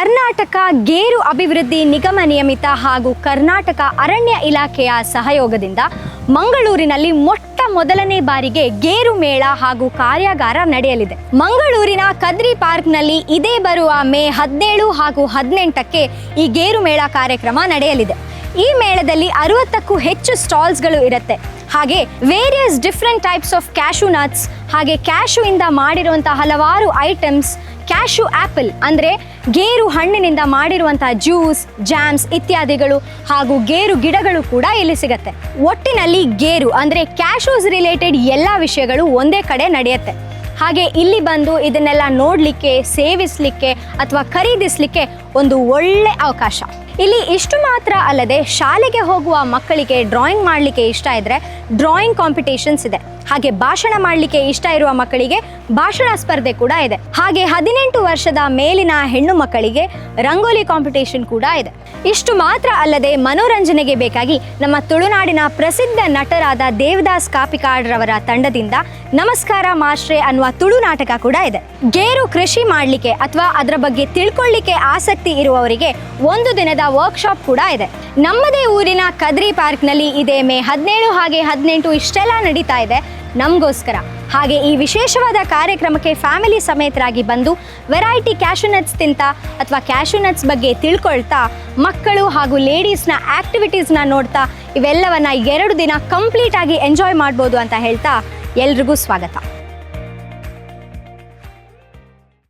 ಕರ್ನಾಟಕ ಗೇರು ಅಭಿವೃದ್ಧಿ ನಿಗಮ ನಿಯಮಿತ ಹಾಗೂ ಕರ್ನಾಟಕ ಅರಣ್ಯ ಇಲಾಖೆಯ ಸಹಯೋಗದಿಂದ ಮಂಗಳೂರಿನಲ್ಲಿ ಮೊದಲನೇ ಬಾರಿಗೆ ಗೇರು ಮೇಳ ಹಾಗೂ ಕಾರ್ಯಾಗಾರ ನಡೆಯಲಿದೆ. ಮಂಗಳೂರಿನ ಕದ್ರಿ ಪಾರ್ಕ್ನಲ್ಲಿ ಇದೇ ಬರುವ ಮೇ 17 ಹಾಗೂ 18ಕ್ಕೆ ಈ ಗೇರು ಮೇಳ ಕಾರ್ಯಕ್ರಮ ನಡೆಯಲಿದೆ. ಈ ಮೇಳದಲ್ಲಿ 60ಕ್ಕೂ ಹೆಚ್ಚು ಸ್ಟಾಲ್ಸ್ಗಳು ಇರುತ್ತೆ. ಹಾಗೆ various different types of cash nuts, ಹಾಗೆ ಕ್ಯಾಶು ಇಂದ ಮಾಡಿರುವಂತಹ ಹಲವಾರು ಐಟಮ್ಸ್, ಕ್ಯಾಶು ಆ್ಯಪಲ್ ಅಂದರೆ ಗೇರು ಹಣ್ಣಿನಿಂದ ಮಾಡಿರುವಂತಹ ಜ್ಯೂಸ್, ಜಾಮ್ಸ್ ಇತ್ಯಾದಿಗಳು ಹಾಗೂ ಗೇರು ಗಿಡಗಳು ಕೂಡ ಇಲ್ಲಿ ಸಿಗತ್ತೆ. ಒಟ್ಟಿನಲ್ಲಿ ಗೇರು ಅಂದರೆ ಕ್ಯಾಶೂಸ್ ರಿಲೇಟೆಡ್ ಎಲ್ಲ ವಿಷಯಗಳು ಒಂದೇ ಕಡೆ ನಡೆಯುತ್ತೆ. ಹಾಗೆ ಇಲ್ಲಿ ಬಂದು ಇದನ್ನೆಲ್ಲ ನೋಡಲಿಕ್ಕೆ, ಸೇವಿಸಲಿಕ್ಕೆ ಅಥವಾ ಖರೀದಿಸಲಿಕ್ಕೆ ಒಂದು ಒಳ್ಳೆ ಅವಕಾಶ. ಇಲ್ಲಿ ಇಷ್ಟು ಮಾತ್ರ ಅಲ್ಲದೆ ಶಾಲೆಗೆ ಹೋಗುವ ಮಕ್ಕಳಿಗೆ ಡ್ರಾಯಿಂಗ್ ಮಾಡಲಿಕ್ಕೆ ಇಷ್ಟ ಇದ್ದರೆ ಡ್ರಾಯಿಂಗ್ ಕಾಂಪಿಟೇಷನ್ಸ್ ಇದೆ. ಹಾಗೆ ಭಾಷಣ ಮಾಡಲಿಕ್ಕೆ ಇಷ್ಟ ಇರುವ ಮಕ್ಕಳಿಗೆ ಭಾಷಣ ಸ್ಪರ್ಧೆ ಕೂಡ ಇದೆ. ಹಾಗೆ 18 ವರ್ಷದ ಮೇಲಿನ ಹೆಣ್ಣು ಮಕ್ಕಳಿಗೆ ರಂಗೋಲಿ ಕಾಂಪಿಟೇಷನ್ ಕೂಡ ಇದೆ. ಇಷ್ಟು ಮಾತ್ರ ಅಲ್ಲದೆ ಮನೋರಂಜನೆಗೆ ಬೇಕಾಗಿ ನಮ್ಮ ತುಳುನಾಡಿನ ಪ್ರಸಿದ್ಧ ನಟರಾದ ದೇವದಾಸ್ ಕಾಪಿಕಾಡ್ ರವರ ತಂಡದಿಂದ ನಮಸ್ಕಾರ ಮಾಸ್ಟ್ರೆ ಅನ್ನುವ ತುಳು ನಾಟಕ ಕೂಡ ಇದೆ. ಗೇರು ಕೃಷಿ ಮಾಡಲಿಕ್ಕೆ ಅಥವಾ ಅದರ ಬಗ್ಗೆ ತಿಳ್ಕೊಳ್ಳಿಕ್ಕೆ ಆಸಕ್ತಿ ಇರುವವರಿಗೆ ಒಂದು ದಿನದ ವರ್ಕ್ಶಾಪ್ ಕೂಡ ಇದೆ. ನಮ್ಮದೇ ಊರಿನ ಕದ್ರಿ ಪಾರ್ಕ್ನಲ್ಲಿ ಇದೇ ಮೇ 17 ಹಾಗೆ 18 ಇಷ್ಟೆಲ್ಲ ನಡೀತಾ ಇದೆ ನಮಗೋಸ್ಕರ. ಹಾಗೆ ಈ ವಿಶೇಷವಾದ ಕಾರ್ಯಕ್ರಮಕ್ಕೆ ಫ್ಯಾಮಿಲಿ ಸಮೇತರಾಗಿ ಬಂದು ವೆರೈಟಿ ಕ್ಯಾಶು ನಟ್ಸ್ ತಿಂತ ಅಥವಾ ಕ್ಯಾಶು ನಟ್ಸ್ ಬಗ್ಗೆ ತಿಳ್ಕೊಳ್ತಾ, ಮಕ್ಕಳು ಹಾಗೂ ಲೇಡೀಸ್ನ ಆ್ಯಕ್ಟಿವಿಟೀಸ್ನ ನೋಡ್ತಾ ಇವೆಲ್ಲವನ್ನ 2 ದಿನ ಕಂಪ್ಲೀಟ್ ಆಗಿ ಎಂಜಾಯ್ ಮಾಡ್ಬೋದು ಅಂತ ಹೇಳ್ತಾ ಎಲ್ರಿಗೂ ಸ್ವಾಗತ.